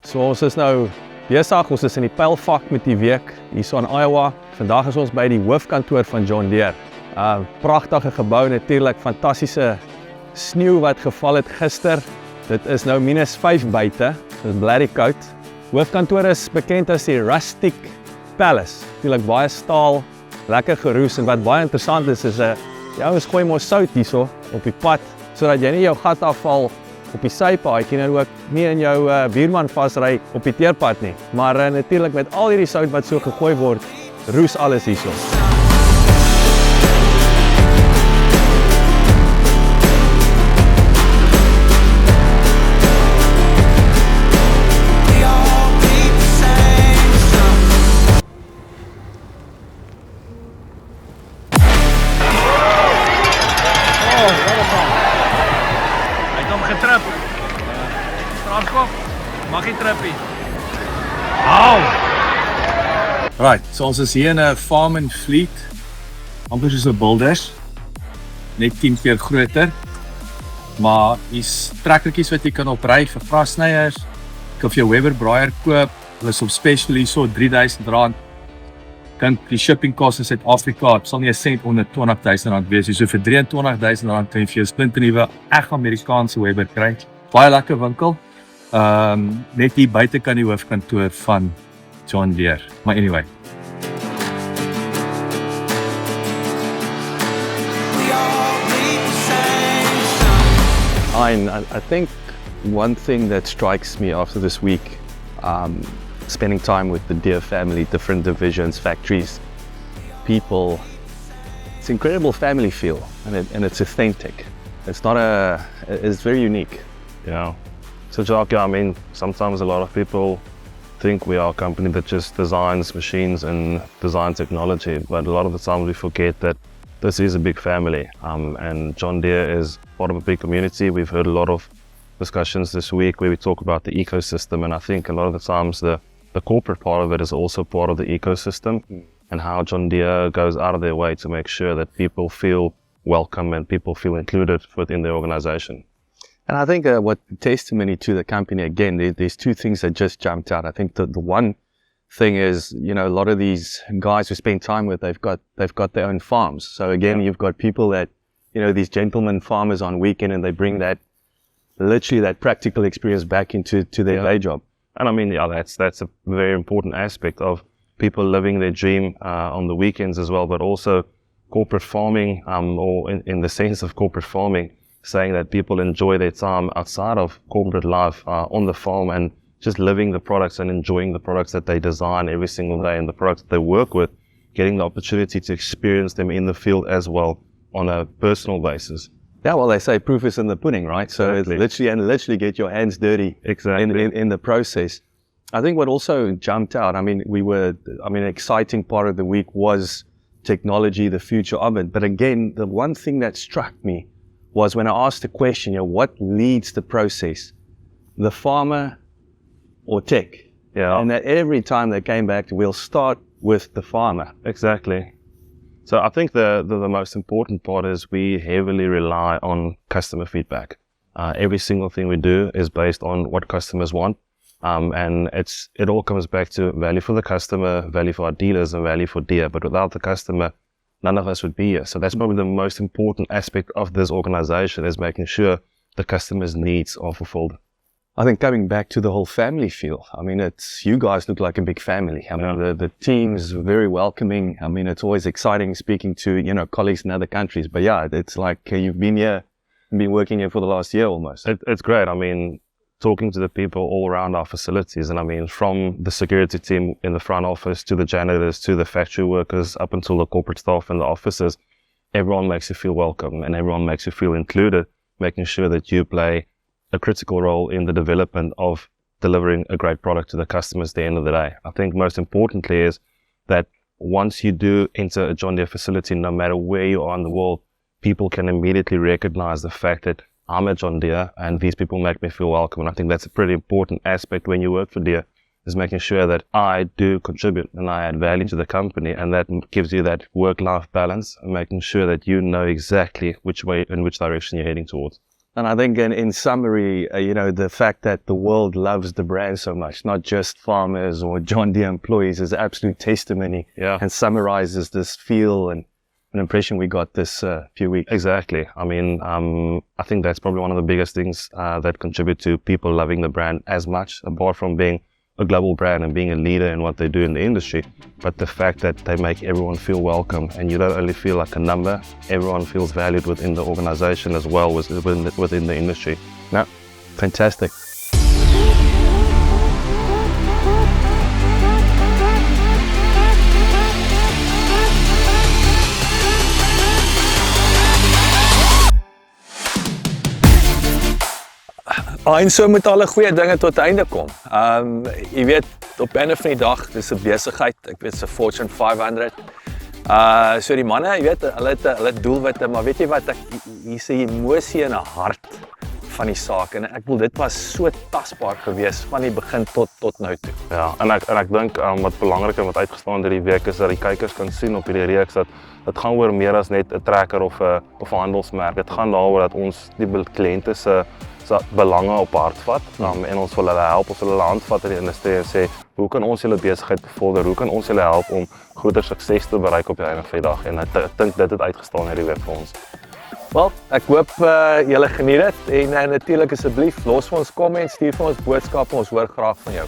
So ons is nou besig, ons is in die pylvak met die week hier so in Iowa. Vandag is ons by die hoofkantoor van John Deere. Pragtige gebou natuurlik, fantastiese sneeu wat geval het gister. Dit is nou -5 buite, dit is blerrie koud. Hoofkantoor is bekend as die Rustic Palace. Natuurlik baie staal, lekker geroes en wat baie interessant is die ouens gooi mos sout hierso op die pad sodat jy nie jou gat afval op die sypaadjie en ook nie in jou buurman vasry op die teerpad nie. Maar natuurlik met al hierdie sout wat so gegooi word, roes alles hierso. Getrap. Strafskop. Mag nie trippie. Au! Right, so ons is hier in 'n farm and fleet. Amper soos 'n builders. Net 10 keer groter. Maar hier's trekkertjies wat jy kan opry vir grasnyers. Jy kan vir jou Weber braaier koop. Hulle is op special hier so R3000. Dink die shipping cost in Suid-Afrika, het sal nie 'n sent onder R20,000 wees. So vir R23,000 kan jy vir jou splinternuwe reg Amerikaanse Weber kry. Baie lekker winkel. Net hier buite kan die hoofkantoor van John Deere. Maar anyway. I think one thing that strikes me after this week, spending time with the Deere family, different divisions, factories, people. It's incredible family feel, and it's authentic. It's very unique. Yeah. So Jacques, I mean, sometimes a lot of people think we are a company that just designs machines and design technology, but a lot of the times we forget that this is a big family, and John Deere is part of a big community. We've heard a lot of discussions this week where we talk about the ecosystem, and I think a lot of the times the corporate part of it is also part of the ecosystem, and how John Deere goes out of their way to make sure that people feel welcome and people feel included within the organization. And I think what testimony to the company, again, there's two things that just jumped out. I think the one thing is, you know, a lot of these guys who spend time with, they've got their own farms. So again, you've got people that, you know, these gentlemen farmers on weekend, and they bring that, literally that practical experience back into their day job. And I mean, yeah, that's a very important aspect of people living their dream on the weekends as well, but also corporate farming, or in the sense of corporate farming, saying that people enjoy their time outside of corporate life on the farm and just living the products and enjoying the products that they design every single day and the products that they work with, getting the opportunity to experience them in the field as well on a personal basis. Yeah, well, they say proof is in the pudding, right? So Exactly. It's literally get your hands dirty in the process. I think what also jumped out, an exciting part of the week was technology, the future of it. But again, the one thing that struck me was when I asked the question, you know, what leads the process? The farmer or tech? Yeah. And that every time they came back, we'll start with the farmer. Exactly. So I think the most important part is we heavily rely on customer feedback. Every single thing we do is based on what customers want. And it all comes back to value for the customer, value for our dealers, and value for Deere. But without the customer, none of us would be here. So that's probably the most important aspect of this organization, is making sure the customer's needs are fulfilled. I think coming back to the whole family feel, I mean, you guys look like a big family. I mean, the team's very welcoming. I mean, it's always exciting speaking to, you know, colleagues in other countries. But yeah, it's like you've been working here for the last year almost. It's great. I mean, talking to the people all around our facilities, and I mean, from the security team in the front office to the janitors to the factory workers up until the corporate staff in the offices, everyone makes you feel welcome and everyone makes you feel included, making sure that you play a critical role in the development of delivering a great product to the customers at the end of the day. I think most importantly is that once you do enter a John Deere facility, no matter where you are in the world, people can immediately recognize the fact that I'm at John Deere and these people make me feel welcome. And I think that's a pretty important aspect when you work for Deere, is making sure that I do contribute and I add value to the company, and that gives you that work-life balance and making sure that you know exactly which way and which direction you're heading towards. And I think in summary, you know, the fact that the world loves the brand so much, not just farmers or John Deere employees, is absolute testimony and summarizes this feel and an impression we got this few weeks. Exactly. I mean, I think that's probably one of the biggest things that contribute to people loving the brand as much, apart from being a global brand and being a leader in what they do in the industry, but the fact that they make everyone feel welcome, and you don't only feel like a number, everyone feels valued within the organization as well as within the industry. No, fantastic. En so moet alle goeie dinge tot einde kom. Jy weet, op einde van die dag, dis 'n besigheid. Ek weet, 'n Fortune 500. So die manne, jy weet, hulle het doelwitte, maar weet jy wat, hier's 'n emosie en 'n hart van die saak, en ek bedoel, dit was so tasbaar geweest van die begin tot nou toe. Ja, en ek dink wat belangrik en wat uitgestaan het hierdie week is dat die kykers kan sien op hierdie reeks dat dit gaan oor meer as net 'n trekker of 'n handelsmerk. Dit gaan daaroor dat ons die kliënte se belange op hart vat en ons wil hulle help, ons wil hulle handvat in die industrie en sê, hoe kan ons julle besigheid bevorder, hoe kan ons julle help om groter sukses te bereik op die einde van die dag, en ek dink dit het uitgestaan hierdie week vir ons. Wel, ek hoop julle geniet dit, en natuurlik asseblief los vir ons comments, stuur vir ons boodskappe, ons hoor graag van jou.